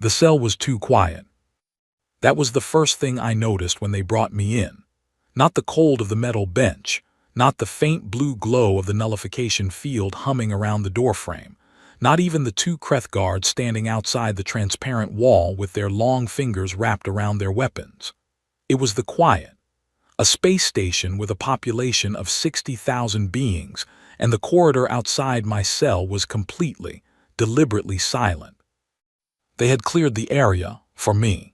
The cell was too quiet. That was the first thing I noticed when they brought me in. Not the cold of the metal bench, not the faint blue glow of the nullification field humming around the doorframe, not even the two Kreth guards standing outside the transparent wall with their long fingers wrapped around their weapons. It was the quiet. A space station with a population of 60,000 beings, and the corridor outside my cell was completely, deliberately silent. They had cleared the area for me.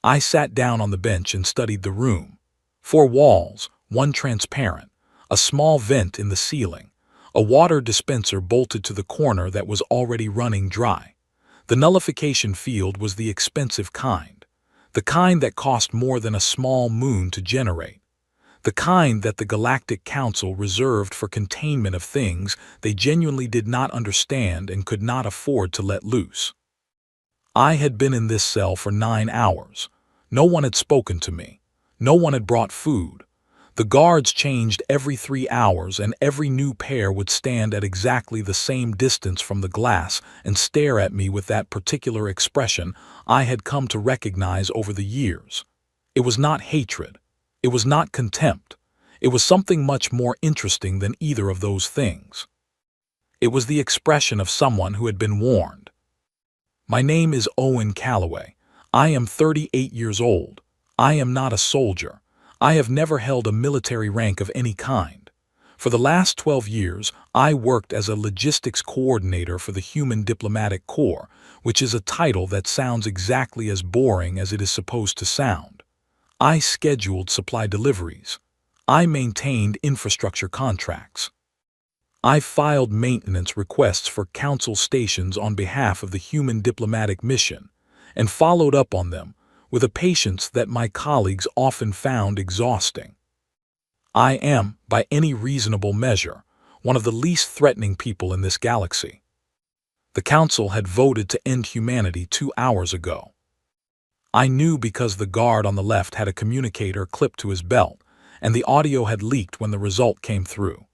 I sat down on the bench and studied the room. 4 walls, 1 transparent, a small vent in the ceiling, a water dispenser bolted to the corner that was already running dry. The nullification field was the expensive kind, the kind that cost more than a small moon to generate, the kind that the Galactic Council reserved for containment of things they genuinely did not understand and could not afford to let loose. I had been in this cell for 9 hours. No one had spoken to me. No one had brought food. The guards changed every 3 hours, and every new pair would stand at exactly the same distance from the glass and stare at me with that particular expression I had come to recognize over the years. It was not hatred. It was not contempt. It was something much more interesting than either of those things. It was the expression of someone who had been warned. My name is Owen Calloway. I am 38 years old. I am not a soldier. I have never held a military rank of any kind. For the last 12 years, I worked as a logistics coordinator for the Human Diplomatic Corps, which is a title that sounds exactly as boring as it is supposed to sound. I scheduled supply deliveries. I maintained infrastructure contracts. I filed maintenance requests for council stations on behalf of the Human Diplomatic Mission, and followed up on them with a patience that my colleagues often found exhausting. I am, by any reasonable measure, one of the least threatening people in this galaxy. The Council had voted to end humanity 2 hours ago. I knew because the guard on the left had a communicator clipped to his belt, and the audio had leaked when the result came through.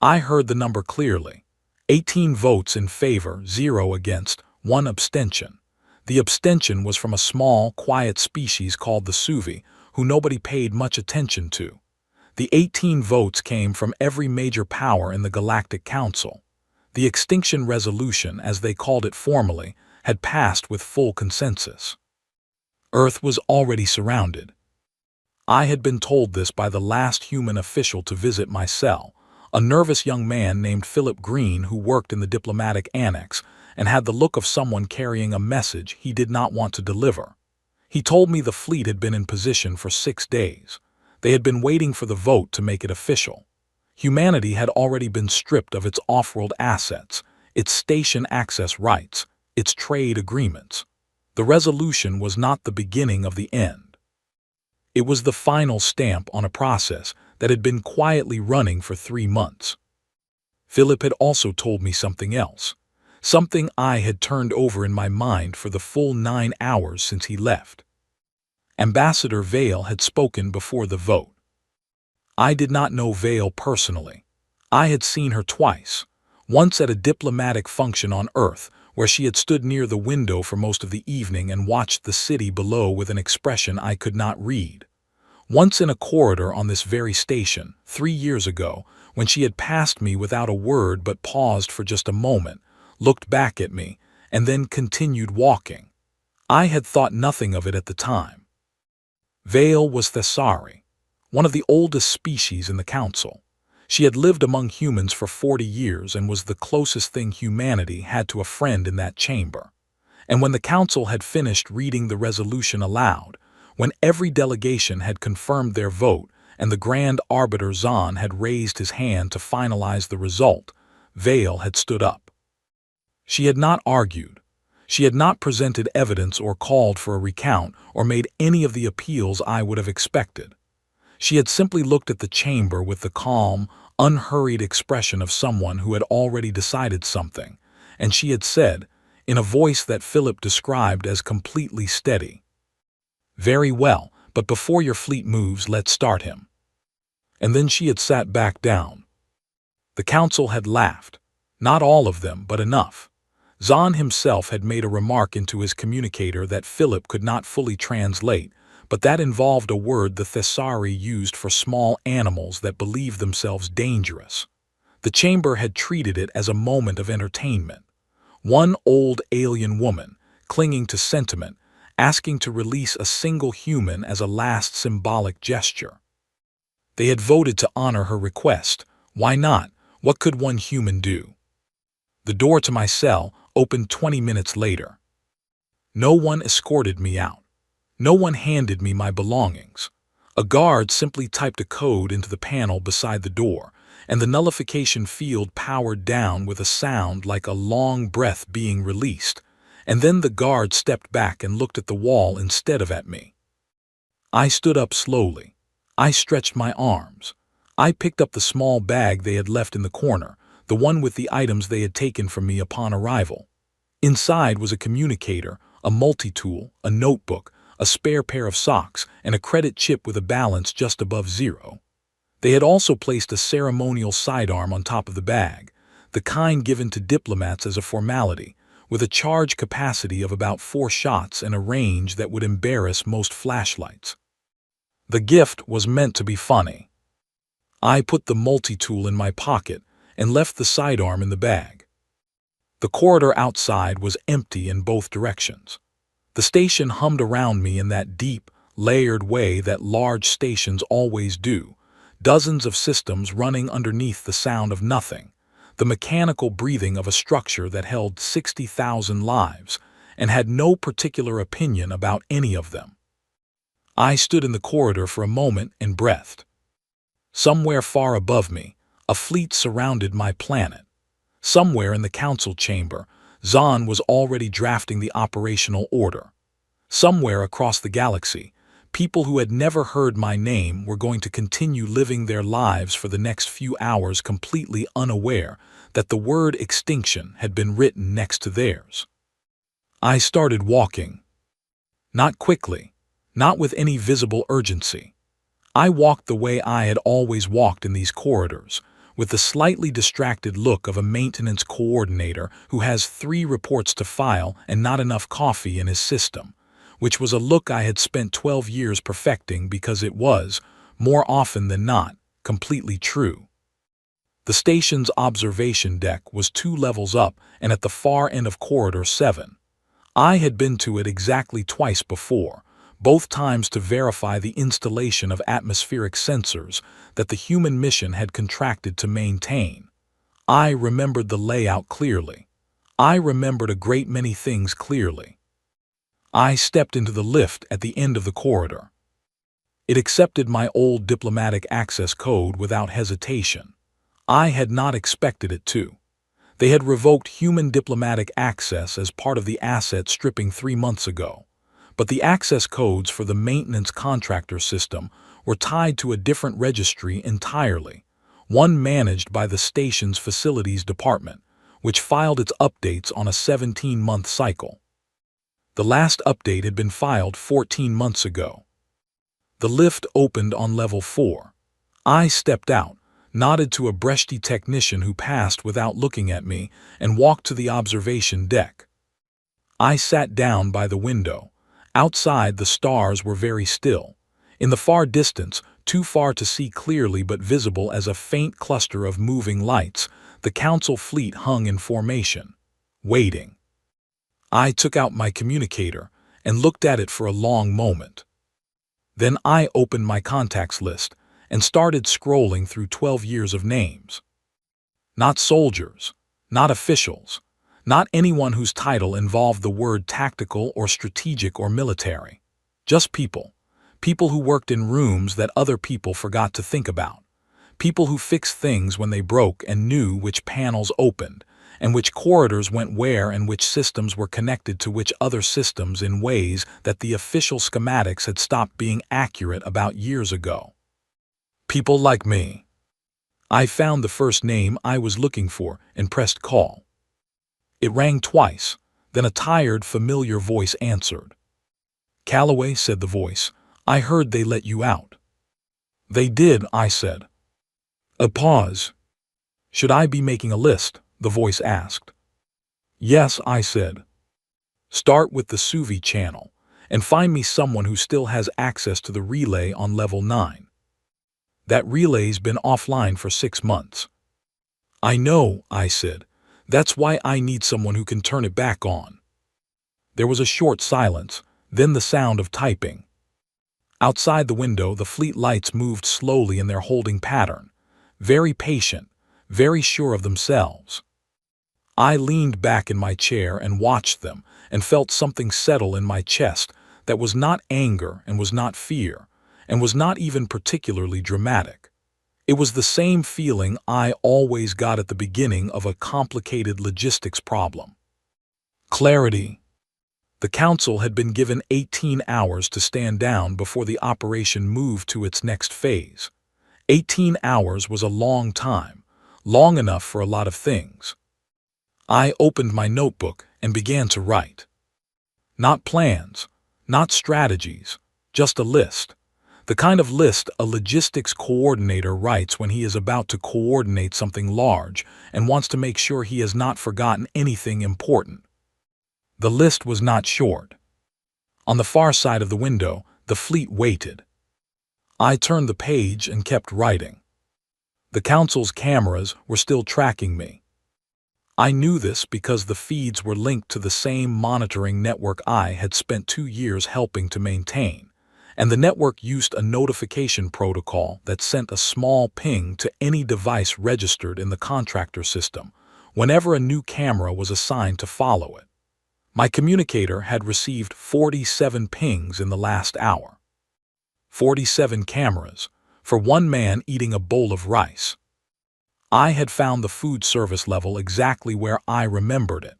I heard the number clearly. 18 votes in favor, 0 against, 1 abstention. The abstention was from a small, quiet species called the Suvi, who nobody paid much attention to. The 18 votes came from every major power in the Galactic Council. The extinction resolution, as they called it formally, had passed with full consensus. Earth was already surrounded. I had been told this by the last human official to visit my cell, a nervous young man named Philip Green who worked in the diplomatic annex and had the look of someone carrying a message he did not want to deliver. He told me the fleet had been in position for 6 days. They had been waiting for the vote to make it official. Humanity had already been stripped of its off-world assets, its station access rights, its trade agreements. The resolution was not the beginning of the end. It was the final stamp on a process that had been quietly running for 3 months. Philip had also told me something else, something I had turned over in my mind for the full 9 hours since he left. Ambassador Vale had spoken before the vote. I did not know Vale personally. I had seen her twice, once at a diplomatic function on Earth, where she had stood near the window for most of the evening and watched the city below with an expression I could not read. Once in a corridor on this very station, 3 years ago, when she had passed me without a word but paused for just a moment, looked back at me, and then continued walking. I had thought nothing of it at the time. Vale was Thessari, one of the oldest species in the Council. She had lived among humans for 40 years and was the closest thing humanity had to a friend in that chamber. And when the Council had finished reading the resolution aloud, when every delegation had confirmed their vote and the Grand Arbiter Zahn had raised his hand to finalize the result, Vale had stood up. She had not argued. She had not presented evidence or called for a recount or made any of the appeals I would have expected. She had simply looked at the chamber with the calm, unhurried expression of someone who had already decided something, and she had said, in a voice that Philip described as completely steady, "Very well, but before your fleet moves, let's start him." And then she had sat back down. The Council had laughed. Not all of them, but enough. Zahn himself had made a remark into his communicator that Philip could not fully translate, but that involved a word the Thessari used for small animals that believed themselves dangerous. The chamber had treated it as a moment of entertainment. One old alien woman, clinging to sentiment, asking to release a single human as a last symbolic gesture. They had voted to honor her request. Why not? What could one human do? The door to my cell opened 20 minutes later. No one escorted me out. No one handed me my belongings. A guard simply typed a code into the panel beside the door, and the nullification field powered down with a sound like a long breath being released, and then the guard stepped back and looked at the wall instead of at me. I stood up slowly. I stretched my arms. I picked up the small bag they had left in the corner, the one with the items they had taken from me upon arrival. Inside was a communicator, a multi-tool, a notebook, a spare pair of socks, and a credit chip with a balance just above zero. They had also placed a ceremonial sidearm on top of the bag, the kind given to diplomats as a formality, with a charge capacity of about 4 shots and a range that would embarrass most flashlights. The gift was meant to be funny. I put the multi-tool in my pocket and left the sidearm in the bag. The corridor outside was empty in both directions. The station hummed around me in that deep, layered way that large stations always do, dozens of systems running underneath the sound of nothing, the mechanical breathing of a structure that held 60,000 lives and had no particular opinion about any of them. I stood in the corridor for a moment and breathed. Somewhere far above me, a fleet surrounded my planet. Somewhere in the council chamber, Zahn was already drafting the operational order. Somewhere across the galaxy, people who had never heard my name were going to continue living their lives for the next few hours completely unaware that the word extinction had been written next to theirs. I started walking. Not quickly, not with any visible urgency. I walked the way I had always walked in these corridors, with the slightly distracted look of a maintenance coordinator who has 3 reports to file and not enough coffee in his system, which was a look I had spent 12 years perfecting because it was, more often than not, completely true. The station's observation deck was 2 levels up and at the far end of Corridor 7. I had been to it exactly twice before, both times to verify the installation of atmospheric sensors that the human mission had contracted to maintain. I remembered the layout clearly. I remembered a great many things clearly. I stepped into the lift at the end of the corridor. It accepted my old diplomatic access code without hesitation. I had not expected it to. They had revoked human diplomatic access as part of the asset stripping 3 months ago. But the access codes for the maintenance contractor system were tied to a different registry entirely, one managed by the station's facilities department, which filed its updates on a 17-month cycle. The last update had been filed 14 months ago. The lift opened on level 4. I stepped out, nodded to a Breshti technician who passed without looking at me, and walked to the observation deck. I sat down by the window. Outside, the stars were very still. In the far distance, too far to see clearly but visible as a faint cluster of moving lights, the council fleet hung in formation, waiting. I took out my communicator and looked at it for a long moment. Then I opened my contacts list and started scrolling through 12 years of names. Not soldiers, not officials, not anyone whose title involved the word tactical or strategic or military. Just people. People who worked in rooms that other people forgot to think about. People who fixed things when they broke and knew which panels opened, and which corridors went where and which systems were connected to which other systems in ways that the official schematics had stopped being accurate about years ago. People like me. I found the first name I was looking for and pressed call. It rang twice, then a tired, familiar voice answered. "Calloway," said the voice, "I heard they let you out." "They did," I said. A pause. "Should I be making a list?" the voice asked. Yes, I said. Start with the sous vide channel, and find me someone who still has access to the relay on level 9. That relay's been offline for 6 months. I know, I said. That's why I need someone who can turn it back on. There was a short silence, then the sound of typing. Outside the window, the fleet lights moved slowly in their holding pattern, very patient, very sure of themselves. I leaned back in my chair and watched them, and felt something settle in my chest that was not anger and was not fear, and was not even particularly dramatic. It was the same feeling I always got at the beginning of a complicated logistics problem. Clarity. The council had been given 18 hours to stand down before the operation moved to its next phase. 18 hours was a long time, long enough for a lot of things. I opened my notebook and began to write. Not plans, not strategies, just a list. The kind of list a logistics coordinator writes when he is about to coordinate something large and wants to make sure he has not forgotten anything important. The list was not short. On the far side of the window, the fleet waited. I turned the page and kept writing. The council's cameras were still tracking me. I knew this because the feeds were linked to the same monitoring network I had spent 2 years helping to maintain, and the network used a notification protocol that sent a small ping to any device registered in the contractor system whenever a new camera was assigned to follow it. My communicator had received 47 pings in the last hour. 47 cameras for one man eating a bowl of rice. I had found the food service level exactly where I remembered it.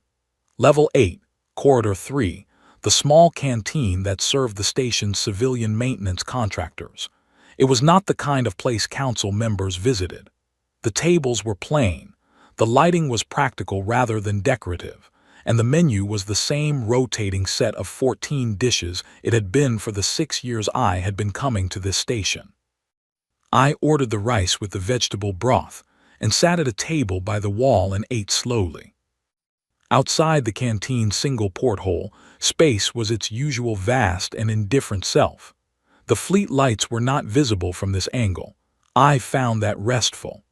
Level 8, Corridor 3, the small canteen that served the station's civilian maintenance contractors. It was not the kind of place council members visited. The tables were plain, the lighting was practical rather than decorative, and the menu was the same rotating set of 14 dishes it had been for the 6 years I had been coming to this station. I ordered the rice with the vegetable broth, and sat at a table by the wall and ate slowly. Outside the canteen's single porthole, space was its usual vast and indifferent self. The fleet lights were not visible from this angle. I found that restful.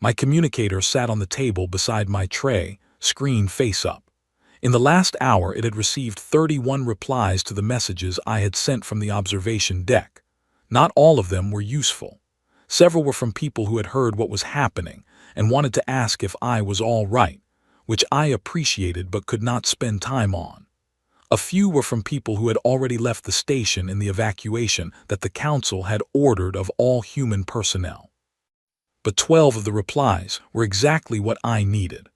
My communicator sat on the table beside my tray, screen face up. In the last hour it had received 31 replies to the messages I had sent from the observation deck. Not all of them were useful. Several were from people who had heard what was happening and wanted to ask if I was all right, which I appreciated but could not spend time on. A few were from people who had already left the station in the evacuation that the council had ordered of all human personnel. But 12 of the replies were exactly what I needed.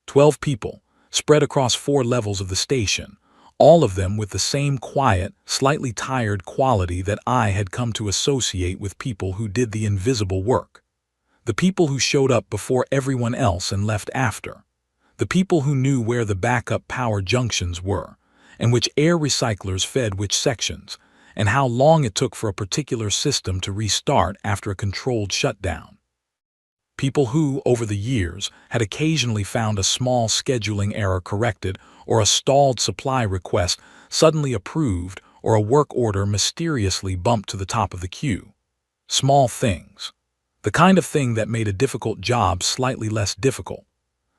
12 people, spread across 4 levels of the station, all of them with the same quiet, slightly tired quality that I had come to associate with people who did the invisible work. The people who showed up before everyone else and left after. The people who knew where the backup power junctions were, and which air recyclers fed which sections, and how long it took for a particular system to restart after a controlled shutdown. People who, over the years, had occasionally found a small scheduling error corrected or a stalled supply request suddenly approved or a work order mysteriously bumped to the top of the queue. Small things. The kind of thing that made a difficult job slightly less difficult.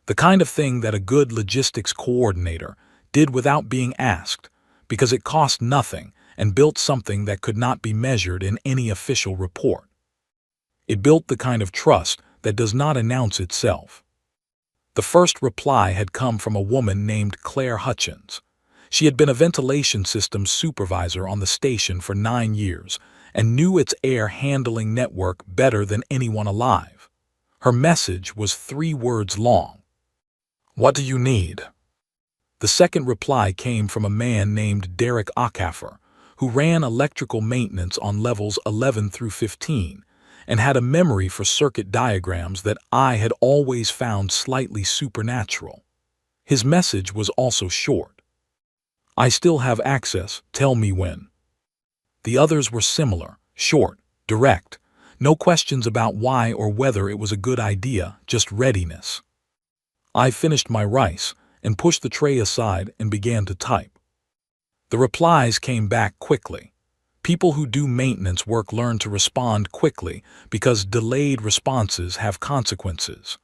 The kind of thing that a good logistics coordinator did without being asked, because it cost nothing and built something that could not be measured in any official report. It built the kind of trust that does not announce itself. The first reply had come from a woman named Claire Hutchins. She had been a ventilation systems supervisor on the station for 9 years and knew its air handling network better than anyone alive. Her message was 3 words long. What do you need? The second reply came from a man named Derek Ockhaffer, who ran electrical maintenance on levels 11 through 15, and had a memory for circuit diagrams that I had always found slightly supernatural. His message was also short. I still have access, tell me when. The others were similar, short, direct, no questions about why or whether it was a good idea, just readiness. I finished my rice, and pushed the tray aside and began to type. The replies came back quickly. People who do maintenance work learn to respond quickly because delayed responses have consequences.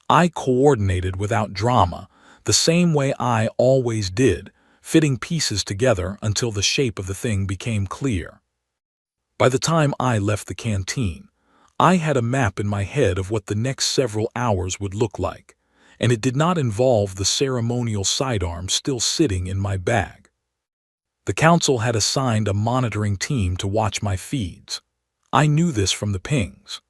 I coordinated without drama, the same way I always did, fitting pieces together until the shape of the thing became clear. By the time I left the canteen, I had a map in my head of what the next several hours would look like, and it did not involve the ceremonial sidearm still sitting in my bag. The council had assigned a monitoring team to watch my feeds. I knew this from the pings.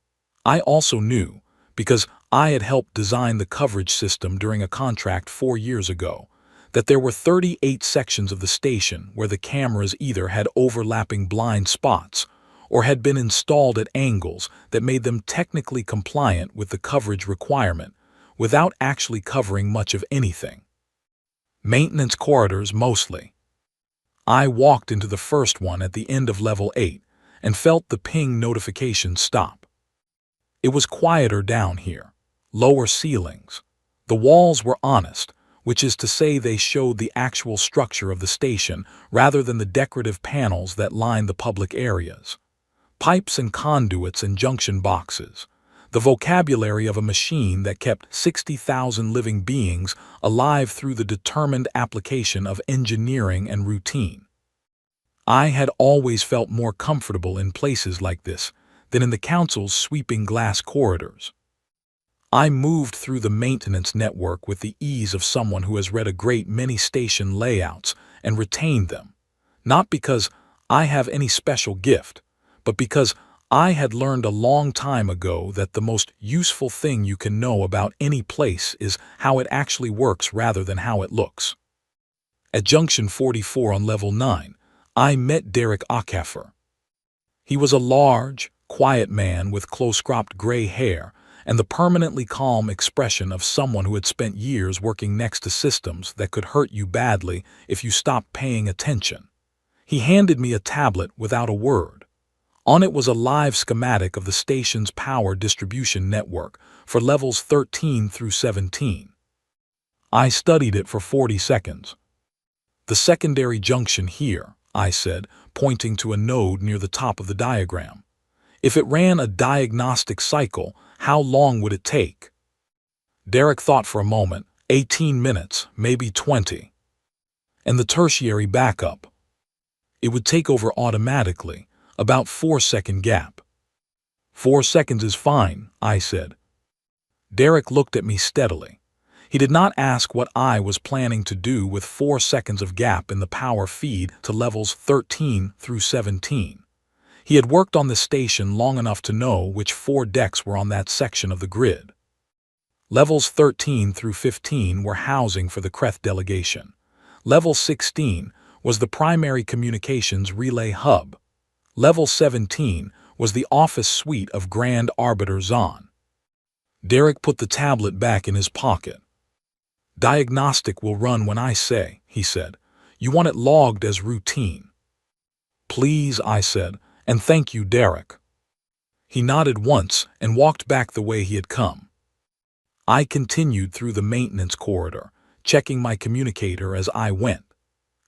I also knew, because I had helped design the coverage system during a contract 4 years ago, that there were 38 sections of the station where the cameras either had overlapping blind spots or had been installed at angles that made them technically compliant with the coverage requirement without actually covering much of anything. Maintenance corridors mostly. I walked into the first one at the end of level 8 and felt the ping notification stop. It was quieter down here, lower ceilings. The walls were honest, which is to say they showed the actual structure of the station rather than the decorative panels that lined the public areas. Pipes and conduits and junction boxes. The vocabulary of a machine that kept 60,000 living beings alive through the determined application of engineering and routine. I had always felt more comfortable in places like this than in the council's sweeping glass corridors. I moved through the maintenance network with the ease of someone who has read a great many station layouts and retained them, not because I have any special gift, but because I had learned a long time ago that the most useful thing you can know about any place is how it actually works rather than how it looks. At Junction 44 on Level 9, I met Derek Ackerfer. He was a large, quiet man with close-cropped gray hair and the permanently calm expression of someone who had spent years working next to systems that could hurt you badly if you stopped paying attention. He handed me a tablet without a word. On it was a live schematic of the station's power distribution network for levels 13 through 17. I studied it for 40 seconds. "The secondary junction here," I said, pointing to a node near the top of the diagram. "If it ran a diagnostic cycle, how long would it take?" Derek thought for a moment. 18 minutes, maybe 20. "And the tertiary backup?" "It would take over automatically, about 4-second gap." 4 seconds is fine, I said. Derek looked at me steadily. He did not ask what I was planning to do with 4 seconds of gap in the power feed to levels 13 through 17. He had worked on the station long enough to know which 4 decks were on that section of the grid. Levels 13 through 15 were housing for the Kreth delegation. Level 16 was the primary communications relay hub. Level 17 was the office suite of Grand Arbiter Zahn. Derek put the tablet back in his pocket. "Diagnostic will run when I say," he said. "You want it logged as routine." "Please," I said, "and thank you, Derek." He nodded once and walked back the way he had come. I continued through the maintenance corridor, checking my communicator as I went.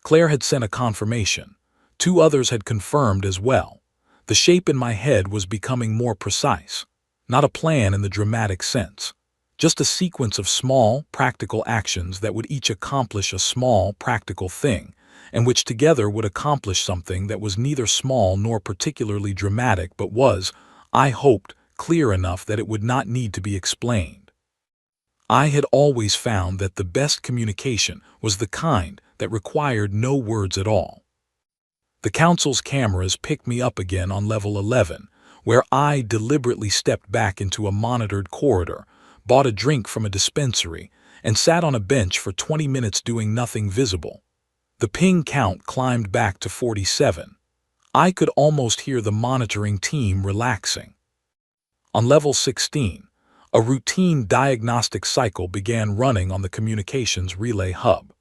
Claire had sent a confirmation. 2 others had confirmed as well. The shape in my head was becoming more precise. Not a plan in the dramatic sense. Just a sequence of small, practical actions that would each accomplish a small, practical thing, and which together would accomplish something that was neither small nor particularly dramatic but was, I hoped, clear enough that it would not need to be explained. I had always found that the best communication was the kind that required no words at all. The council's cameras picked me up again on level 11, where I deliberately stepped back into a monitored corridor, bought a drink from a dispensary, and sat on a bench for 20 minutes doing nothing visible. The ping count climbed back to 47. I could almost hear the monitoring team relaxing. On level 16, a routine diagnostic cycle began running on the communications relay hub.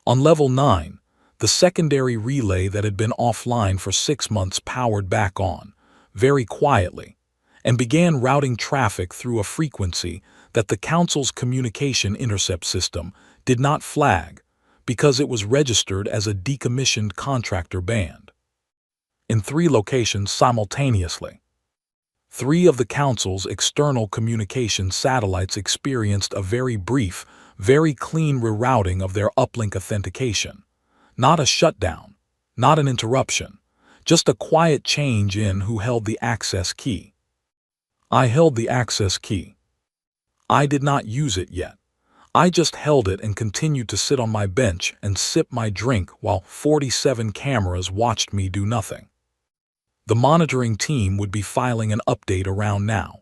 On level 9, the secondary relay that had been offline for 6 months powered back on, very quietly, and began routing traffic through a frequency that the council's communication intercept system did not flag because it was registered as a decommissioned contractor band. In 3 locations simultaneously. 3 of the council's external communication satellites experienced a very brief, very clean rerouting of their uplink authentication. Not a shutdown, not an interruption, just a quiet change in who held the access key. I held the access key. I did not use it yet. I just held it and continued to sit on my bench and sip my drink while 47 cameras watched me do nothing. The monitoring team would be filing an update around now.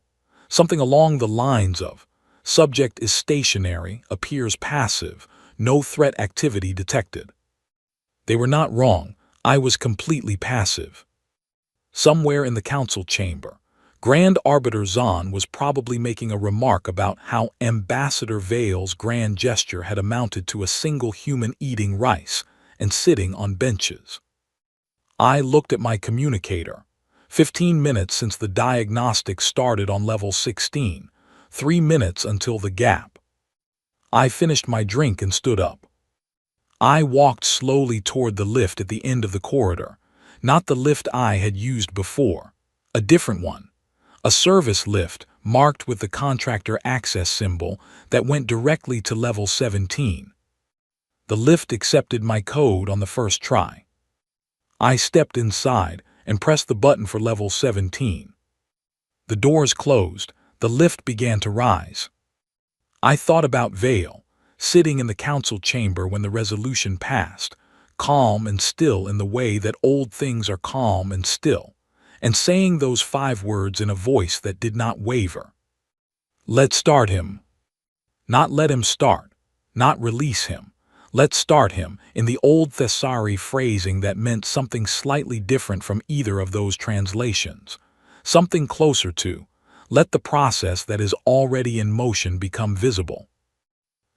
Something along the lines of, subject is stationary, appears passive, no threat activity detected. They were not wrong. I was completely passive. Somewhere in the council chamber, Grand Arbiter Zahn was probably making a remark about how Ambassador Vale's grand gesture had amounted to a single human eating rice and sitting on benches. I looked at my communicator. 15 minutes since the diagnostic started on level 16, 3 minutes until the gap. I finished my drink and stood up. I walked slowly toward the lift at the end of the corridor, not the lift I had used before, a different one. A service lift marked with the contractor access symbol that went directly to level 17. The lift accepted my code on the first try. I stepped inside and pressed the button for level 17. The doors closed, the lift began to rise. I thought about Vale, sitting in the council chamber when the resolution passed, calm and still in the way that old things are calm and still, and saying those 5 words in a voice that did not waver. Let's start him. Not let him start, not release him. Let's start him, in the old Thessari phrasing that meant something slightly different from either of those translations. Something closer to, let the process that is already in motion become visible.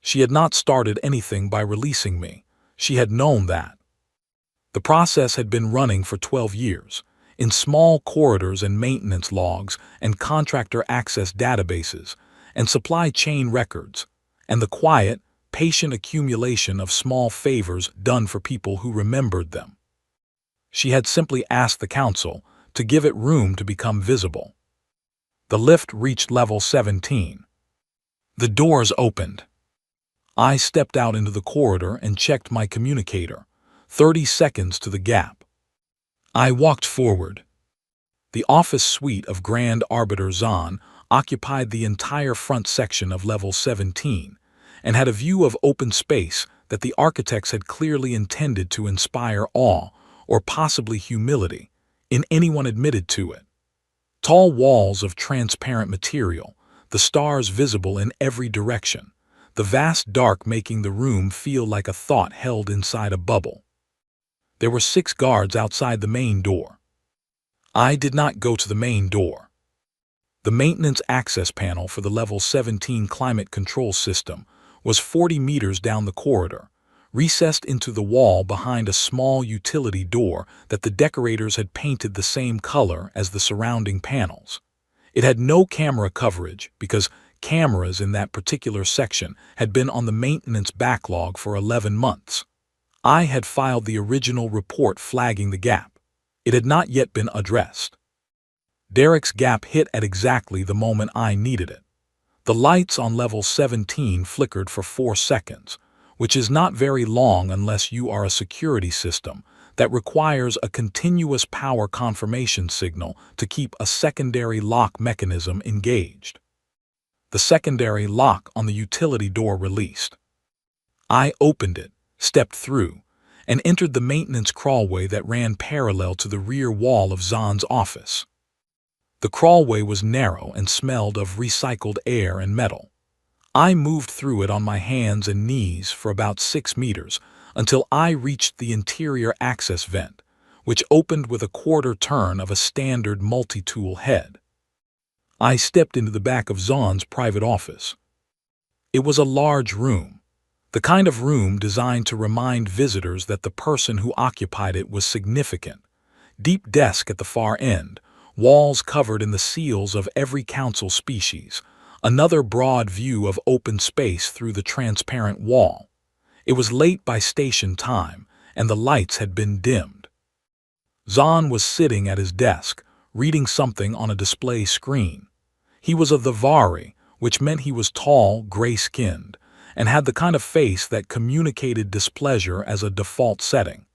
She had not started anything by releasing me. She had known that. The process had been running for 12 years. In small corridors and maintenance logs and contractor access databases and supply chain records, and the quiet, patient accumulation of small favors done for people who remembered them. She had simply asked the council to give it room to become visible. The lift reached level 17. The doors opened. I stepped out into the corridor and checked my communicator, 30 seconds to the gap. I walked forward. The office suite of Grand Arbiter Zahn occupied the entire front section of level 17 and had a view of open space that the architects had clearly intended to inspire awe or possibly humility in anyone admitted to it. Tall walls of transparent material, the stars visible in every direction, the vast dark making the room feel like a thought held inside a bubble. There were 6 guards outside the main door. I did not go to the main door. The maintenance access panel for the level 17 climate control system was 40 meters down the corridor, recessed into the wall behind a small utility door that the decorators had painted the same color as the surrounding panels. It had no camera coverage because cameras in that particular section had been on the maintenance backlog for 11 months. I had filed the original report flagging the gap. It had not yet been addressed. Derek's gap hit at exactly the moment I needed it. The lights on level 17 flickered for 4 seconds, which is not very long unless you are a security system that requires a continuous power confirmation signal to keep a secondary lock mechanism engaged. The secondary lock on the utility door released. I opened it, stepped through, and entered the maintenance crawlway that ran parallel to the rear wall of Zahn's office. The crawlway was narrow and smelled of recycled air and metal. I moved through it on my hands and knees for about 6 meters until I reached the interior access vent, which opened with a quarter turn of a standard multi-tool head. I stepped into the back of Zahn's private office. It was a large room, the kind of room designed to remind visitors that the person who occupied it was significant. Deep desk at the far end, walls covered in the seals of every council species, another broad view of open space through the transparent wall. It was late by station time, and the lights had been dimmed. Zahn was sitting at his desk, reading something on a display screen. He was of the Vari, which meant he was tall, gray-skinned, and had the kind of face that communicated displeasure as a default setting.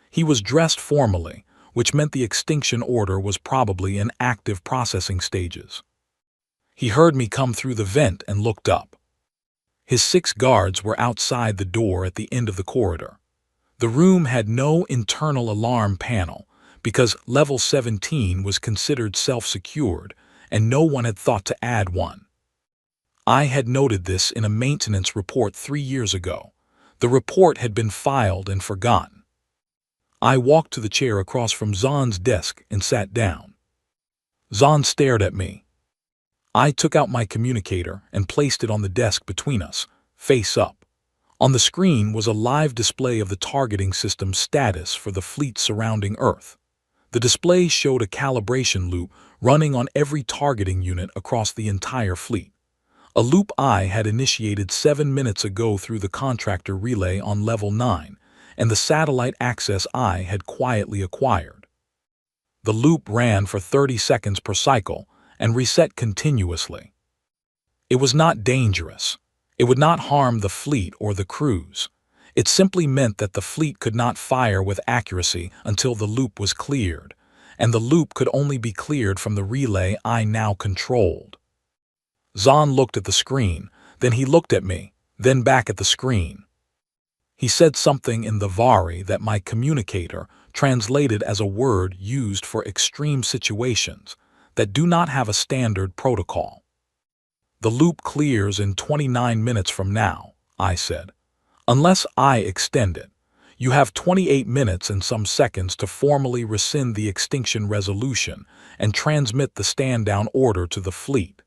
He was dressed formally, which meant the extinction order was probably in active processing stages. He heard me come through the vent and looked up. His 6 guards were outside the door at the end of the corridor. The room had no internal alarm panel because level 17 was considered self-secured and no one had thought to add one. I had noted this in a maintenance report 3 years ago. The report had been filed and forgotten. I walked to the chair across from Zahn's desk and sat down. Zahn stared at me. I took out my communicator and placed it on the desk between us, face up. On the screen was a live display of the targeting system's status for the fleet surrounding Earth. The display showed a calibration loop running on every targeting unit across the entire fleet. A loop I had initiated 7 minutes ago through the contractor relay on level 9, and the satellite access I had quietly acquired. The loop ran for 30 seconds per cycle and reset continuously. It was not dangerous. It would not harm the fleet or the crews. It simply meant that the fleet could not fire with accuracy until the loop was cleared, and the loop could only be cleared from the relay I now controlled. Zahn looked at the screen, then he looked at me, then back at the screen. He said something in the Vari that my communicator translated as a word used for extreme situations that do not have a standard protocol. The loop clears in 29 minutes from now, I said. Unless I extend it, you have 28 minutes and some seconds to formally rescind the extinction resolution and transmit the stand-down order to the fleet.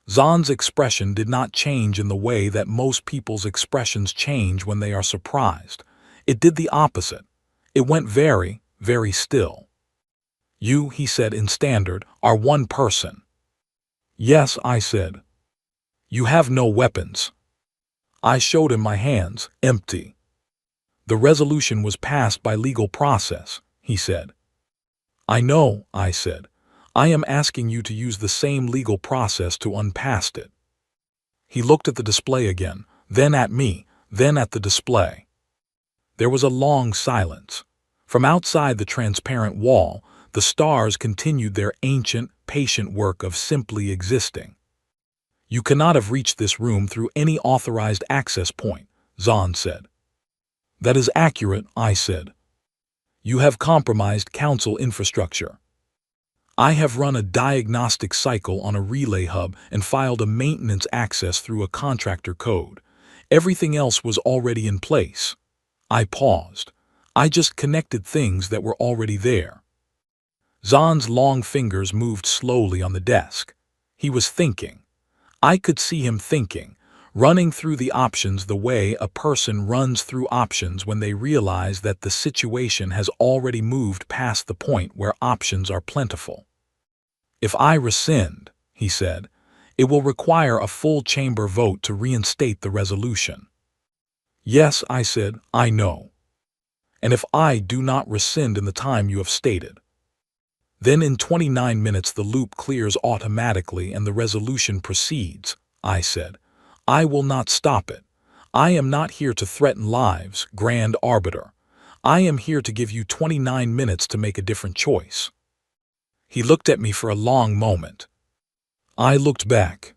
Zahn's expression did not change in the way that most people's expressions change when they are surprised. It did the opposite. It went very, very still. You, he said in standard, are one person. Yes, I said. You have no weapons. I showed him my hands, empty. The resolution was passed by legal process, he said. I know, I said. I am asking you to use the same legal process to unpass it. He looked at the display again, then at me, then at the display. There was a long silence. From outside the transparent wall, the stars continued their ancient, patient work of simply existing. You cannot have reached this room through any authorized access point, Zahn said. That is accurate, I said. You have compromised council infrastructure. I have run a diagnostic cycle on a relay hub and filed a maintenance access through a contractor code. Everything else was already in place. I paused. I just connected things that were already there. Zahn's long fingers moved slowly on the desk. He was thinking. I could see him thinking, running through the options the way a person runs through options when they realize that the situation has already moved past the point where options are plentiful. If I rescind, he said, it will require a full chamber vote to reinstate the resolution. Yes, I said, I know. And if I do not rescind in the time you have stated, then in 29 minutes the loop clears automatically and the resolution proceeds, I said. I will not stop it. I am not here to threaten lives, Grand Arbiter. I am here to give you 29 minutes to make a different choice. He looked at me for a long moment. I looked back.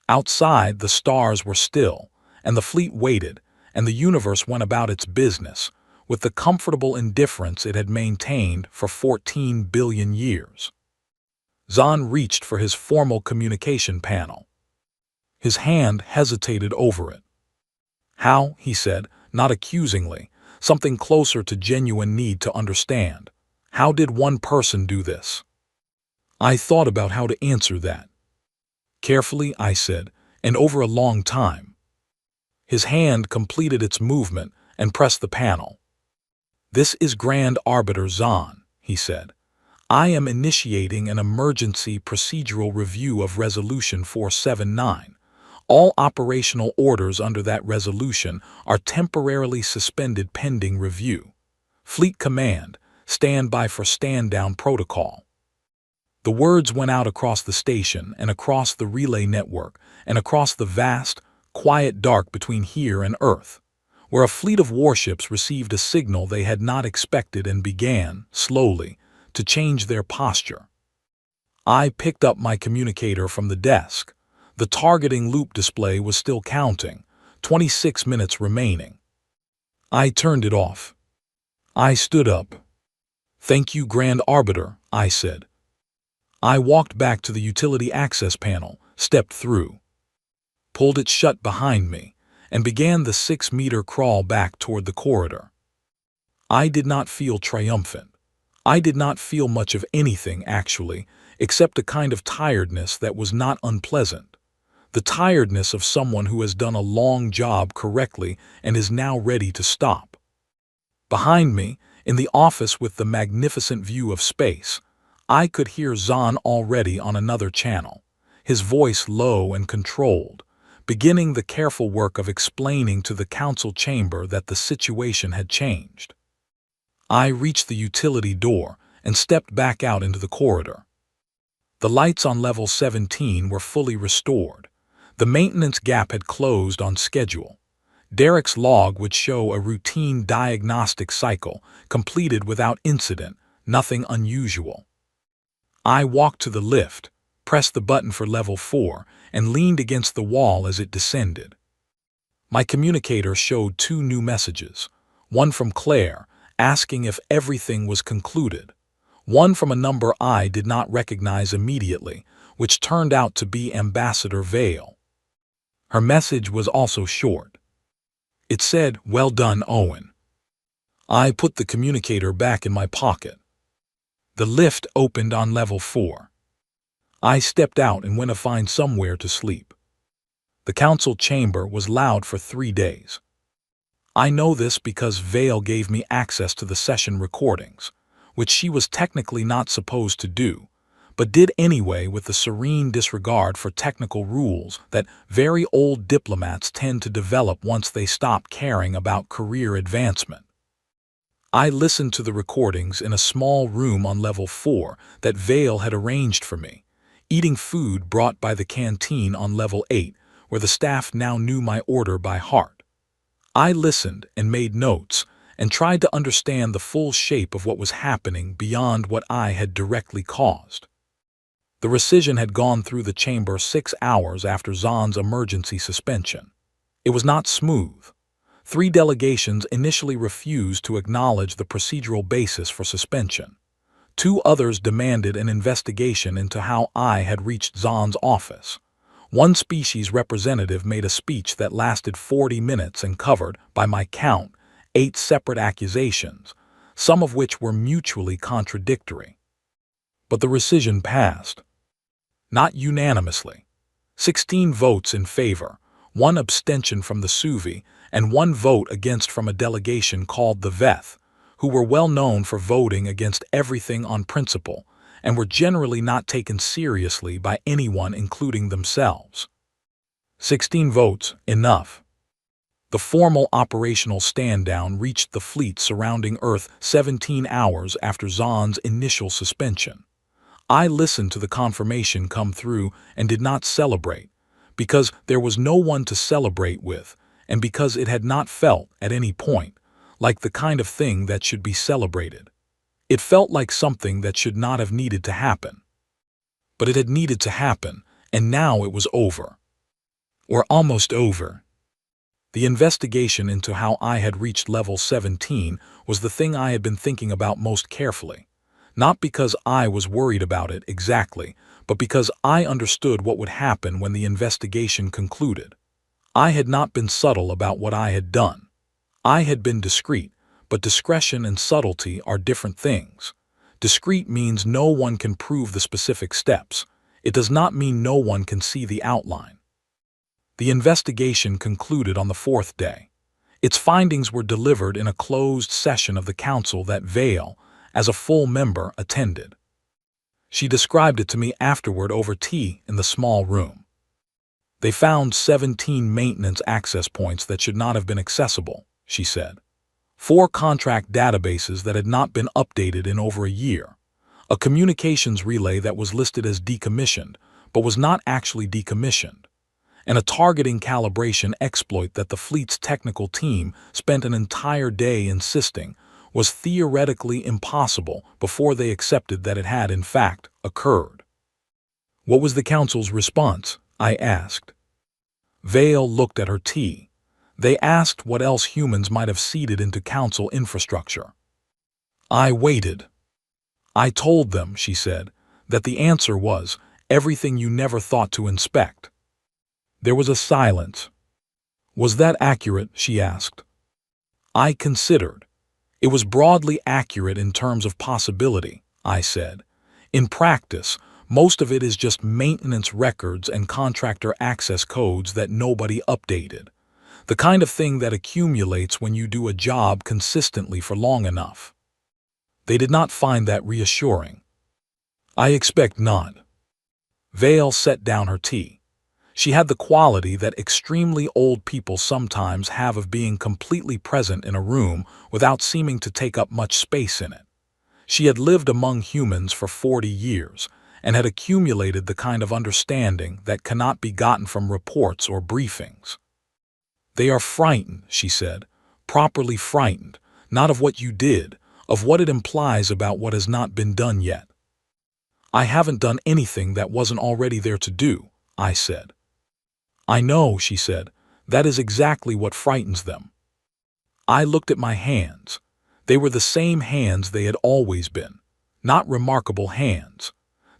Outside, the stars were still, and the fleet waited, and the universe went about its business, with the comfortable indifference it had maintained for 14 billion years. Zahn reached for his formal communication panel. His hand hesitated over it. How, he said, not accusingly, something closer to genuine need to understand. How did one person do this? I thought about how to answer that. Carefully, I said, and over a long time. His hand completed its movement and pressed the panel. This is Grand Arbiter Zahn, he said. I am initiating an emergency procedural review of Resolution 479. All operational orders under that resolution are temporarily suspended pending review. Fleet Command, stand by for stand-down protocol. The words went out across the station and across the relay network and across the vast, quiet dark between here and Earth, where a fleet of warships received a signal they had not expected and began, slowly, to change their posture. I picked up my communicator from the desk. The targeting loop display was still counting, 26 minutes remaining. I turned it off. I stood up. "Thank you, Grand Arbiter," I said. I walked back to the utility access panel, stepped through, pulled it shut behind me, and began the 6-meter crawl back toward the corridor. I did not feel triumphant. I did not feel much of anything, actually, except a kind of tiredness that was not unpleasant. The tiredness of someone who has done a long job correctly and is now ready to stop. Behind me, in the office with the magnificent view of space, I could hear Zahn already on another channel, his voice low and controlled, beginning the careful work of explaining to the council chamber that the situation had changed. I reached the utility door and stepped back out into the corridor. The lights on level 17 were fully restored. The maintenance gap had closed on schedule. Derek's log would show a routine diagnostic cycle, completed without incident, nothing unusual. I walked to the lift, pressed the button for level 4, and leaned against the wall as it descended. My communicator showed 2 new messages, one from Claire, asking if everything was concluded, one from a number I did not recognize immediately, which turned out to be Ambassador Vale. Her message was also short. It said, "Well done, Owen." I put the communicator back in my pocket. The lift opened on level 4. I stepped out and went to find somewhere to sleep. The council chamber was loud for 3 days. I know this because Vale gave me access to the session recordings, which she was technically not supposed to do, but did anyway with the serene disregard for technical rules that very old diplomats tend to develop once they stop caring about career advancement. I listened to the recordings in a small room on level 4 that Vale had arranged for me, eating food brought by the canteen on level 8, where the staff now knew my order by heart. I listened and made notes and tried to understand the full shape of what was happening beyond what I had directly caused. The rescission had gone through the chamber 6 hours after Zahn's emergency suspension. It was not smooth. 3 delegations initially refused to acknowledge the procedural basis for suspension. 2 others demanded an investigation into how I had reached Zahn's office. One species representative made a speech that lasted 40 minutes and covered, by my count, 8 separate accusations, some of which were mutually contradictory. But the rescission passed. Not unanimously. 16 votes in favor, 1 abstention from the Suvi, and 1 vote against from a delegation called the Veth, who were well known for voting against everything on principle and were generally not taken seriously by anyone including themselves. 16 votes, enough. The formal operational stand-down reached the fleet surrounding Earth 17 hours after Zahn's initial suspension. I listened to the confirmation come through and did not celebrate, because there was no one to celebrate with, and because it had not felt, at any point, like the kind of thing that should be celebrated. It felt like something that should not have needed to happen. But it had needed to happen, and now it was over. Or almost over. The investigation into how I had reached level 17 was the thing I had been thinking about most carefully. Not because I was worried about it exactly, but because I understood what would happen when the investigation concluded. I had not been subtle about what I had done. I had been discreet, but discretion and subtlety are different things. Discreet means no one can prove the specific steps. It does not mean no one can see the outline. The investigation concluded on the 4th day. Its findings were delivered in a closed session of the council that Vale, as a full member, attended. She described it to me afterward over tea in the small room. They found 17 maintenance access points that should not have been accessible, she said. 4 contract databases that had not been updated in over a year. A communications relay that was listed as decommissioned, but was not actually decommissioned. And a targeting calibration exploit that the fleet's technical team spent an entire day insisting was theoretically impossible before they accepted that it had in fact occurred. What was the council's response? I asked. Vale looked at her tea. They asked what else humans might have seeded into council infrastructure. I waited. I told them, she said, that the answer was everything you never thought to inspect. There was a silence. Was that accurate? She asked. I considered. It was broadly accurate in terms of possibility, I said. In practice, most of it is just maintenance records and contractor access codes that nobody updated. The kind of thing that accumulates when you do a job consistently for long enough. They did not find that reassuring. I expect not. Vale set down her tea. She had the quality that extremely old people sometimes have of being completely present in a room without seeming to take up much space in it. She had lived among humans for 40 years and had accumulated the kind of understanding that cannot be gotten from reports or briefings. They are frightened, she said, properly frightened, not of what you did, of what it implies about what has not been done yet. I haven't done anything that wasn't already there to do, I said. I know, she said, that is exactly what frightens them. I looked at my hands. They were the same hands they had always been, not remarkable hands.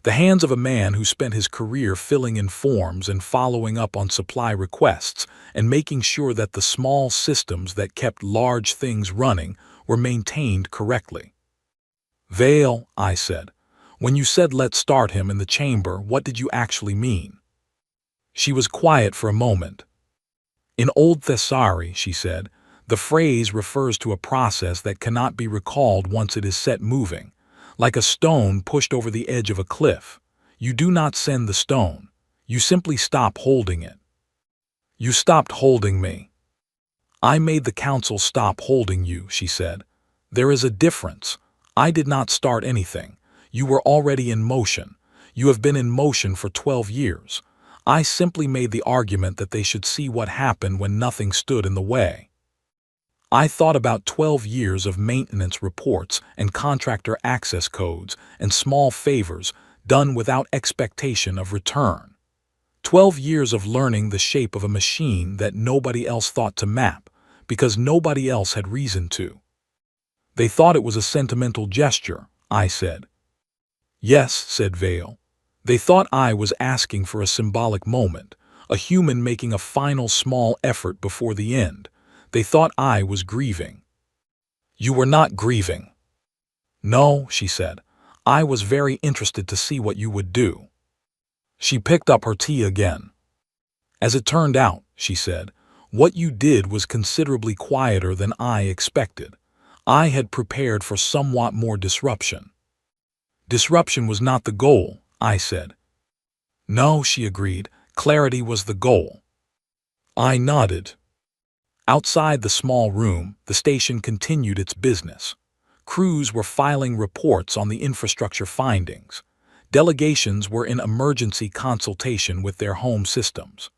The hands of a man who spent his career filling in forms and following up on supply requests and making sure that the small systems that kept large things running were maintained correctly. Vale, I said, when you said let's start him in the chamber, what did you actually mean? She was quiet for a moment. In Old Thessari, she said, the phrase refers to a process that cannot be recalled once it is set moving. Like a stone pushed over the edge of a cliff. You do not send the stone. You simply stop holding it. You stopped holding me. I made the council stop holding you, she said. There is a difference. I did not start anything. You were already in motion. You have been in motion for 12 years. I simply made the argument that they should see what happened when nothing stood in the way. I thought about 12 years of maintenance reports and contractor access codes and small favors done without expectation of return. 12 years of learning the shape of a machine that nobody else thought to map because nobody else had reason to. They thought it was a sentimental gesture, I said. Yes, said Vale. They thought I was asking for a symbolic moment, a human making a final small effort before the end. They thought I was grieving. You were not grieving. No, she said. I was very interested to see what you would do. She picked up her tea again. As it turned out, she said, what you did was considerably quieter than I expected. I had prepared for somewhat more disruption. Disruption was not the goal, I said. No, she agreed. Clarity was the goal. I nodded. Outside the small room, the station continued its business. Crews were filing reports on the infrastructure findings. Delegations were in emergency consultation with their home systems.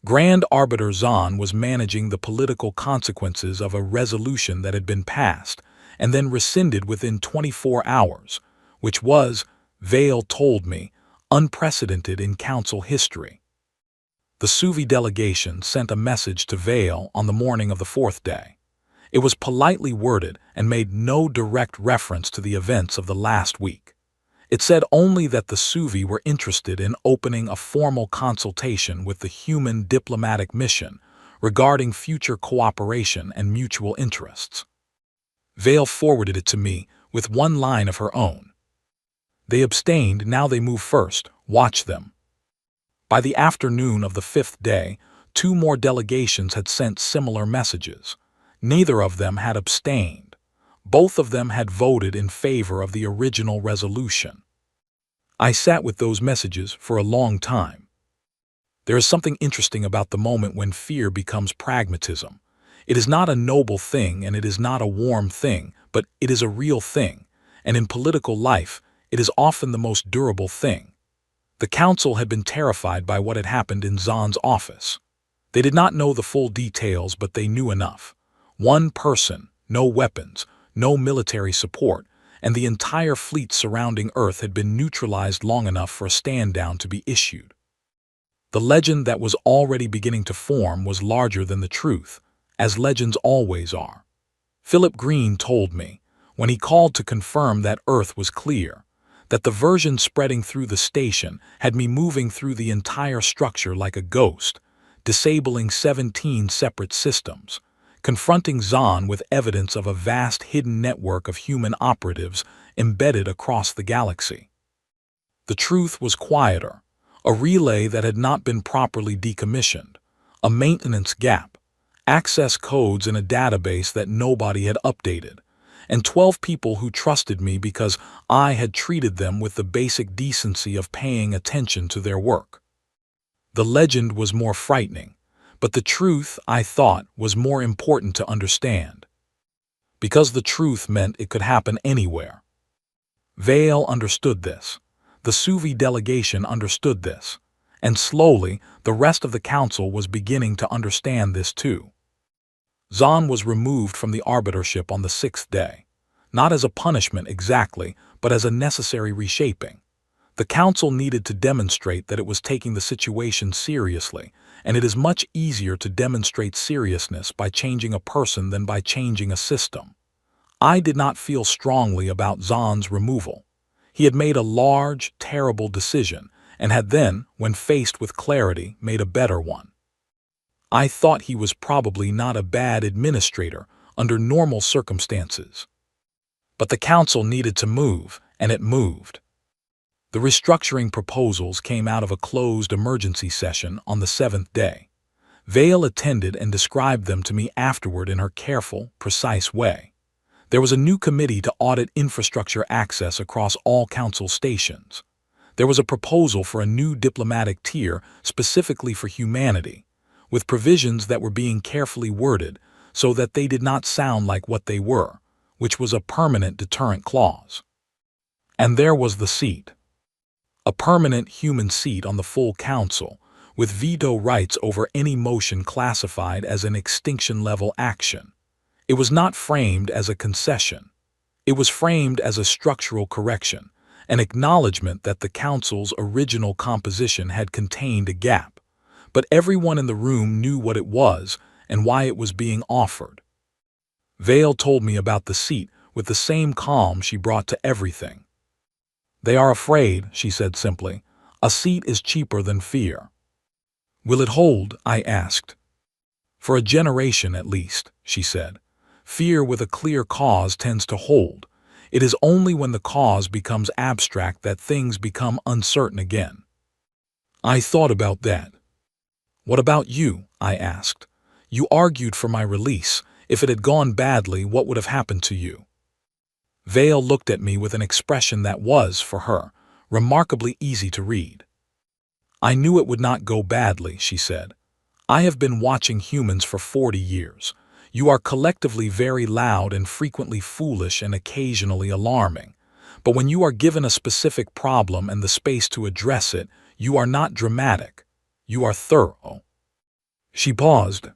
Grand Arbiter Zahn was managing the political consequences of a resolution that had been passed and then rescinded within 24 hours, which was, Vale told me, unprecedented in council history. The Suvi delegation sent a message to Vale on the morning of the 4th day. It was politely worded and made no direct reference to the events of the last week. It said only that the Suvi were interested in opening a formal consultation with the human diplomatic mission regarding future cooperation and mutual interests. Vale forwarded it to me with one line of her own. They abstained, now they move first, watch them. By the afternoon of the 5th day, 2 more delegations had sent similar messages. Neither of them had abstained. Both of them had voted in favor of the original resolution. I sat with those messages for a long time. There is something interesting about the moment when fear becomes pragmatism. It is not a noble thing and it is not a warm thing, but it is a real thing, and in political life, it is often the most durable thing. The council had been terrified by what had happened in Zahn's office. They did not know the full details, but they knew enough. One person, no weapons, no military support, and the entire fleet surrounding Earth had been neutralized long enough for a stand-down to be issued. The legend that was already beginning to form was larger than the truth, as legends always are. Philip Green told me, when he called to confirm that Earth was clear, that the version spreading through the station had me moving through the entire structure like a ghost, disabling 17 separate systems, confronting Zahn with evidence of a vast hidden network of human operatives embedded across the galaxy. The truth was quieter, a relay that had not been properly decommissioned, a maintenance gap, access codes in a database that nobody had updated, and 12 people who trusted me because I had treated them with the basic decency of paying attention to their work. The legend was more frightening, but the truth, I thought, was more important to understand. Because the truth meant it could happen anywhere. Vale understood this. The Suvi delegation understood this. And slowly, the rest of the council was beginning to understand this too. Zahn was removed from the arbitership on the 6th day. Not as a punishment exactly, but as a necessary reshaping. The council needed to demonstrate that it was taking the situation seriously, and it is much easier to demonstrate seriousness by changing a person than by changing a system. I did not feel strongly about Zahn's removal. He had made a large, terrible decision, and had then, when faced with clarity, made a better one. I thought he was probably not a bad administrator under normal circumstances. But the council needed to move, and it moved. The restructuring proposals came out of a closed emergency session on the 7th day. Vale attended and described them to me afterward in her careful, precise way. There was a new committee to audit infrastructure access across all council stations. There was a proposal for a new diplomatic tier specifically for humanity, with provisions that were being carefully worded so that they did not sound like what they were, which was a permanent deterrent clause. And there was the seat. A permanent human seat on the full council, with veto rights over any motion classified as an extinction-level action. It was not framed as a concession. It was framed as a structural correction, an acknowledgement that the council's original composition had contained a gap, but everyone in the room knew what it was and why it was being offered. Vale told me about the seat with the same calm she brought to everything. "They are afraid," she said simply. "A seat is cheaper than fear." "Will it hold?" I asked. "For a generation at least," she said. "Fear with a clear cause tends to hold. It is only when the cause becomes abstract that things become uncertain again." I thought about that. "What about you?" I asked. "You argued for my release. If it had gone badly, what would have happened to you?" Vale looked at me with an expression that was, for her, remarkably easy to read. "I knew it would not go badly," she said. "I have been watching humans for 40 years. You are collectively very loud and frequently foolish and occasionally alarming. But when you are given a specific problem and the space to address it, you are not dramatic. You are thorough." She paused.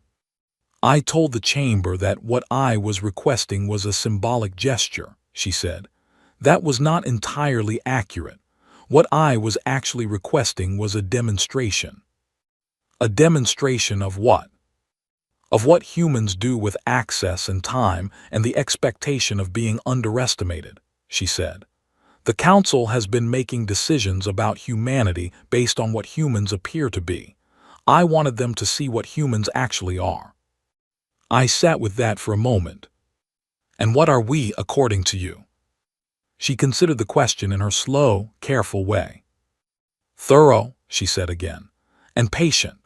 "I told the chamber that what I was requesting was a symbolic gesture," she said. "That was not entirely accurate. What I was actually requesting was a demonstration." "A demonstration of what?" "Of what humans do with access and time and the expectation of being underestimated," she said. "The council has been making decisions about humanity based on what humans appear to be. I wanted them to see what humans actually are." I sat with that for a moment. "And what are we, according to you?" She considered the question in her slow, careful way. "Thorough," she said again, "and patient,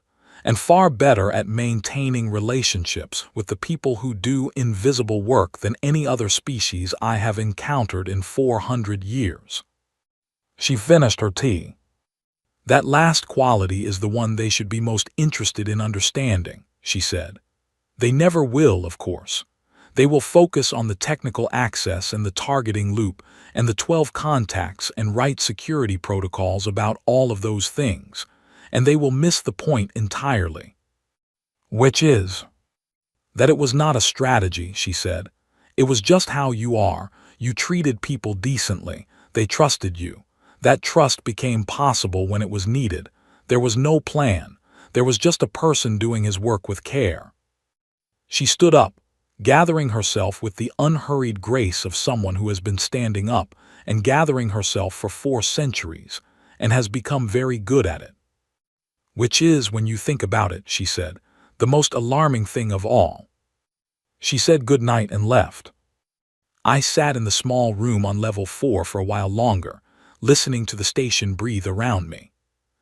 and far better at maintaining relationships with the people who do invisible work than any other species I have encountered in 400 years." She finished her tea. That last quality is the one they should be most interested in understanding, she said. They never will, of course. They will focus on the technical access and the targeting loop and the 12 contacts and write security protocols about all of those things, and they will miss the point entirely. Which is that it was not a strategy, she said. It was just how you are. You treated people decently. They trusted you. That trust became possible when it was needed. There was no plan. There was just a person doing his work with care. She stood up, gathering herself with the unhurried grace of someone who has been standing up and gathering herself for 4 centuries and has become very good at it. Which is, when you think about it, she said, the most alarming thing of all. She said good night and left. I sat in the small room on level 4 for a while longer, listening to the station breathe around me.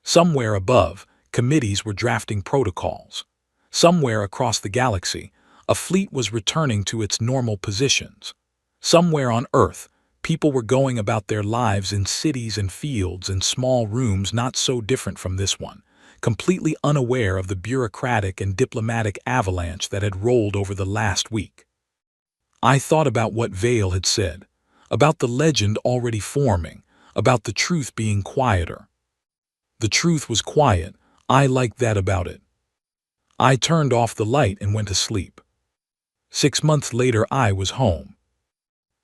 Somewhere above, committees were drafting protocols. Somewhere across the galaxy, a fleet was returning to its normal positions. Somewhere on Earth, people were going about their lives in cities and fields and small rooms not so different from this one, completely unaware of the bureaucratic and diplomatic avalanche that had rolled over the last week. I thought about what Vale had said, about the legend already forming, about the truth being quieter. The truth was quiet. I liked that about it. I turned off the light and went to sleep. 6 months later, I was home.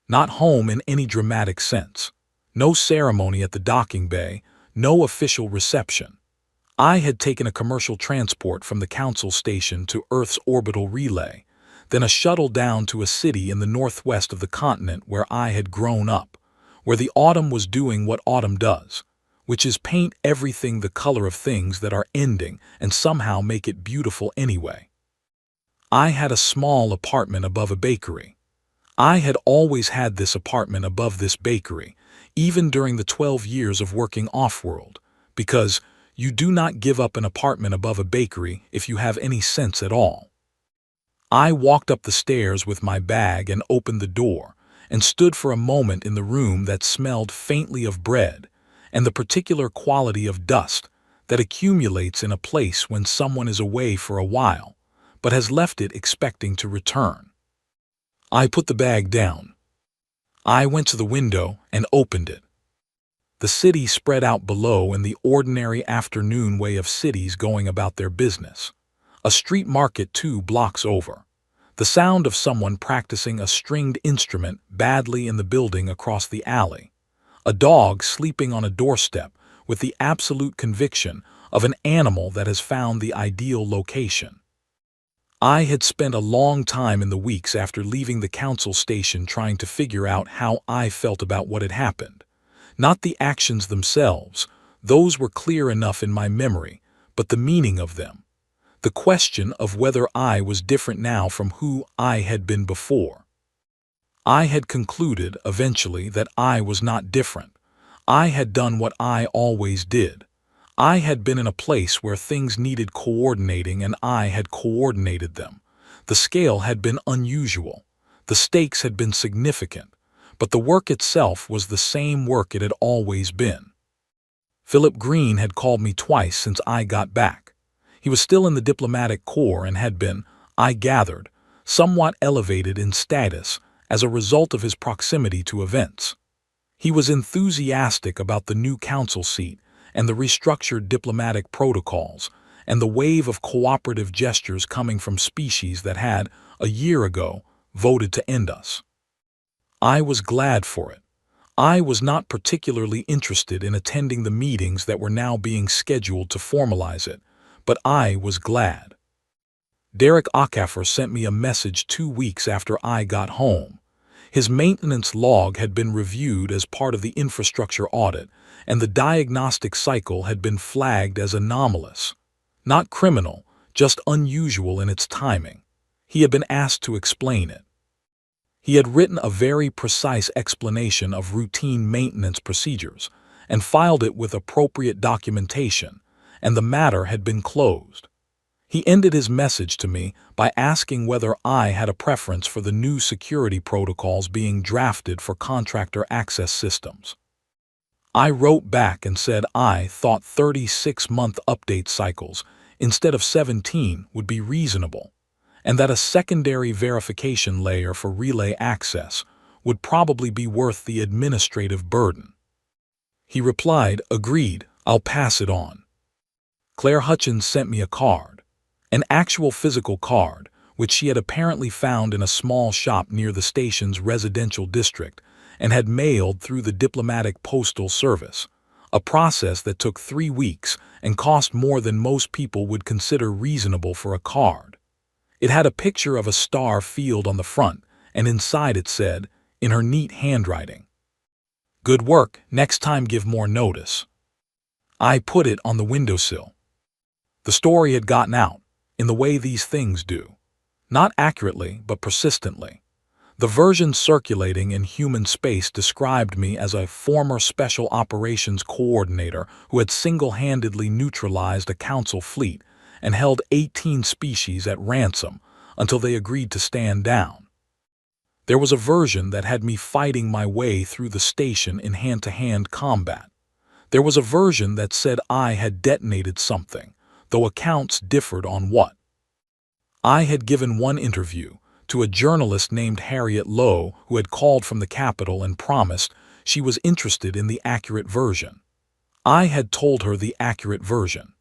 Not home in any dramatic sense. No ceremony at the docking bay, no official reception. I had taken a commercial transport from the Council Station to Earth's orbital relay, then a shuttle down to a city in the northwest of the continent where I had grown up, where the autumn was doing what autumn does, which is paint everything the color of things that are ending and somehow make it beautiful anyway. I had a small apartment above a bakery. I had always had this apartment above this bakery, even during the 12 years of working off-world, because you do not give up an apartment above a bakery if you have any sense at all. I walked up the stairs with my bag and opened the door, and stood for a moment in the room that smelled faintly of bread and the particular quality of dust that accumulates in a place when someone is away for a while, but has left it expecting to return. I put the bag down. I went to the window and opened it. The city spread out below in the ordinary afternoon way of cities going about their business. A street market 2 blocks over. The sound of someone practicing a stringed instrument badly in the building across the alley. A dog sleeping on a doorstep with the absolute conviction of an animal that has found the ideal location. I had spent a long time in the weeks after leaving the Council Station trying to figure out how I felt about what had happened. Not the actions themselves, those were clear enough in my memory, but the meaning of them. The question of whether I was different now from who I had been before. I had concluded, eventually, that I was not different. I had done what I always did. I had been in a place where things needed coordinating and I had coordinated them. The scale had been unusual. The stakes had been significant, but the work itself was the same work it had always been. Philip Green had called me twice since I got back. He was still in the diplomatic corps and had been, I gathered, somewhat elevated in status as a result of his proximity to events. He was enthusiastic about the new council seat and the restructured diplomatic protocols and the wave of cooperative gestures coming from species that had, a year ago, voted to end us. I was glad for it. I was not particularly interested in attending the meetings that were now being scheduled to formalize it, but I was glad. Derek Okafor sent me a message 2 weeks after I got home. His maintenance log had been reviewed as part of the infrastructure audit, and the diagnostic cycle had been flagged as anomalous. Not criminal, just unusual in its timing. He had been asked to explain it. He had written a very precise explanation of routine maintenance procedures and filed it with appropriate documentation, and the matter had been closed. He ended his message to me by asking whether I had a preference for the new security protocols being drafted for contractor access systems. I wrote back and said I thought 36-month update cycles instead of 17 would be reasonable, and that a secondary verification layer for relay access would probably be worth the administrative burden. He replied, "Agreed, I'll pass it on." Claire Hutchins sent me a card, an actual physical card, which she had apparently found in a small shop near the station's residential district and had mailed through the diplomatic postal service, a process that took 3 weeks and cost more than most people would consider reasonable for a card. It had a picture of a star field on the front, and inside it said, in her neat handwriting, "Good work, next time give more notice." I put it on the windowsill. The story had gotten out, in the way these things do. Not accurately, but persistently. The version circulating in human space described me as a former special operations coordinator who had single-handedly neutralized a council fleet and held 18 species at ransom until they agreed to stand down. There was a version that had me fighting my way through the station in hand-to-hand combat. There was a version that said I had detonated something, though accounts differed on what. I had given one interview to a journalist named Harriet Lowe who had called from the Capitol and promised she was interested in the accurate version. I had told her the accurate version.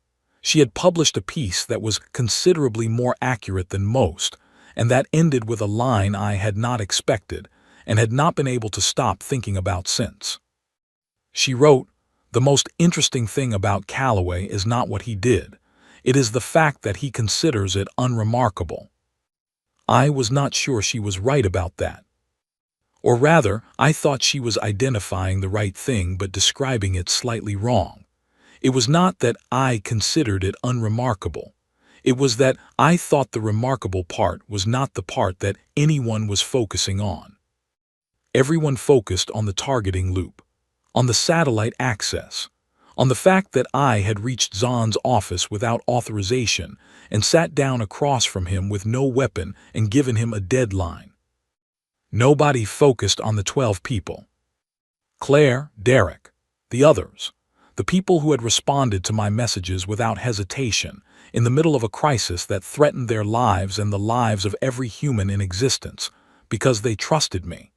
She had published a piece that was considerably more accurate than most, and that ended with a line I had not expected and had not been able to stop thinking about since. She wrote, "The most interesting thing about Calloway is not what he did. It is the fact that he considers it unremarkable." I was not sure she was right about that. Or rather, I thought she was identifying the right thing but describing it slightly wrong. It was not that I considered it unremarkable. It was that I thought the remarkable part was not the part that anyone was focusing on. Everyone focused on the targeting loop, on the satellite access, on the fact that I had reached Zahn's office without authorization and sat down across from him with no weapon and given him a deadline. Nobody focused on the 12 people. Claire, Derek, the others, the people who had responded to my messages without hesitation in the middle of a crisis that threatened their lives and the lives of every human in existence, because they trusted me.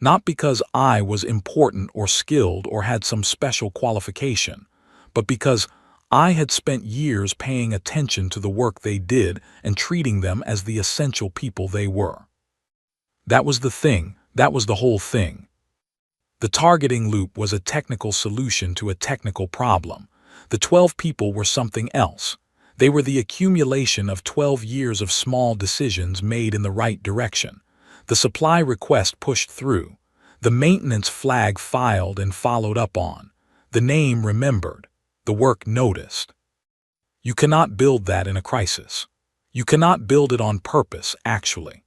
Not because I was important or skilled or had some special qualification, but because I had spent years paying attention to the work they did and treating them as the essential people they were. That was the thing, that was the whole thing. The targeting loop was a technical solution to a technical problem. The 12 people were something else. They were the accumulation of 12 years of small decisions made in the right direction. The supply request pushed through, the maintenance flag filed and followed up on, the name remembered, the work noticed. You cannot build that in a crisis. You cannot build it on purpose, actually.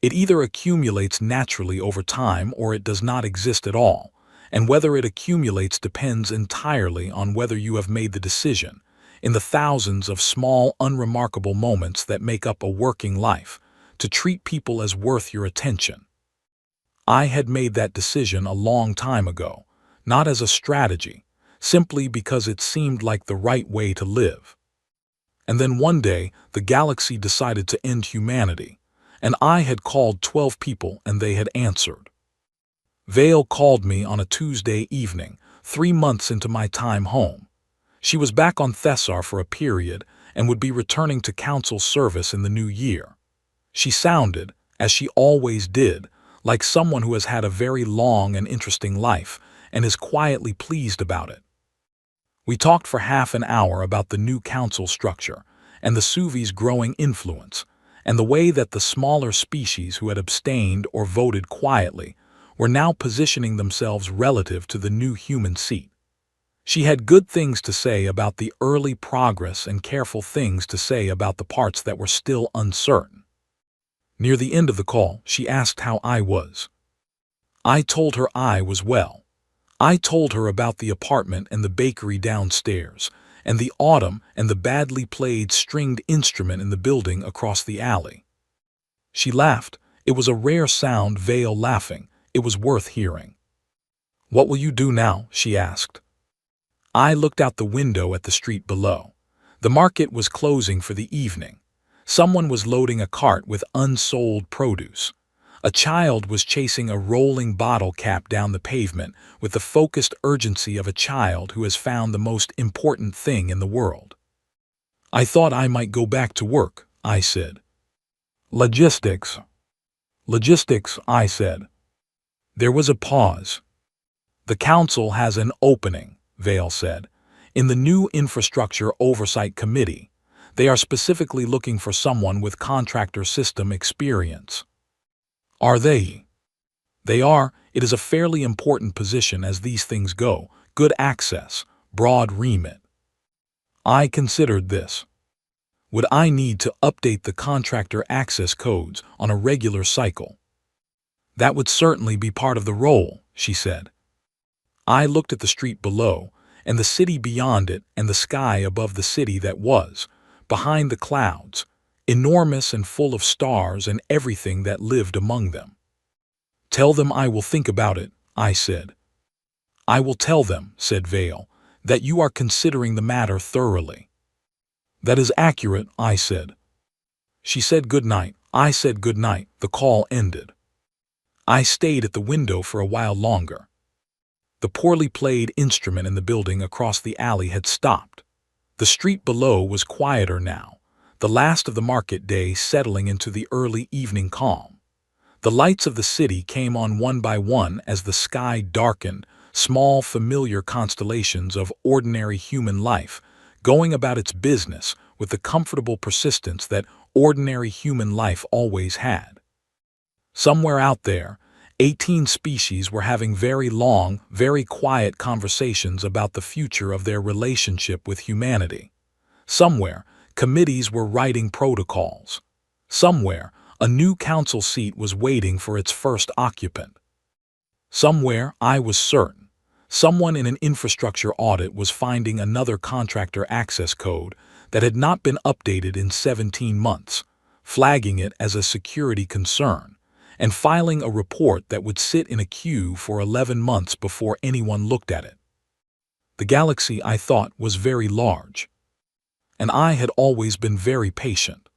It either accumulates naturally over time or it does not exist at all, and whether it accumulates depends entirely on whether you have made the decision, in the thousands of small, unremarkable moments that make up a working life, to treat people as worth your attention. I had made that decision a long time ago, not as a strategy, simply because it seemed like the right way to live. And then one day, the galaxy decided to end humanity, and I had called 12 people and they had answered. Vale called me on a Tuesday evening, 3 months into my time home. She was back on Thessar for a period and would be returning to council service in the new year. She sounded, as she always did, like someone who has had a very long and interesting life and is quietly pleased about it. We talked for half an hour about the new council structure and the Suvi's growing influence, and the way that the smaller species who had abstained or voted quietly were now positioning themselves relative to the new human seat. She had good things to say about the early progress and careful things to say about the parts that were still uncertain. Near the end of the call, she asked how I was. I told her I was well. I told her about the apartment and the bakery downstairs, and the autumn and the badly played stringed instrument in the building across the alley. She laughed. It was a rare sound, Vale laughing. It was worth hearing. "What will you do now?" she asked. I looked out the window at the street below. The market was closing for the evening. Someone was loading a cart with unsold produce. A child was chasing a rolling bottle cap down the pavement with the focused urgency of a child who has found the most important thing in the world. "I thought I might go back to work," I said. "Logistics." "Logistics," I said. There was a pause. "The council has an opening," Vale said, "in the new Infrastructure Oversight Committee. They are specifically looking for someone with contractor system experience." "Are they?" "They are. It is a fairly important position as these things go. Good access, broad remit." I considered this. Would I need to update the contractor access codes on a regular cycle? "That would certainly be part of the role," she said. I looked at the street below, and the city beyond it, and the sky above the city that was, behind the clouds, enormous and full of stars and everything that lived among them. "Tell them I will think about it," I said. "I will tell them," said Vale, "that you are considering the matter thoroughly." "That is accurate," I said. She said good night. I said good night. The call ended. I stayed at the window for a while longer. The poorly played instrument in the building across the alley had stopped. The street below was quieter now, the last of the market day settling into the early evening calm. The lights of the city came on one by one as the sky darkened, small familiar constellations of ordinary human life, going about its business with the comfortable persistence that ordinary human life always had. Somewhere out there, 18 species were having very long, very quiet conversations about the future of their relationship with humanity. Somewhere, committees were writing protocols. Somewhere, a new council seat was waiting for its first occupant. Somewhere, I was certain, someone in an infrastructure audit was finding another contractor access code that had not been updated in 17 months, flagging it as a security concern, and filing a report that would sit in a queue for 11 months before anyone looked at it. The galaxy, I thought, was very large, and I had always been very patient.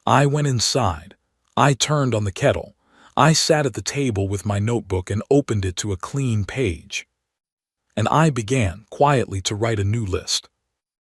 I went inside. I turned on the kettle. I sat at the table with my notebook and opened it to a clean page. And I began quietly to write a new list.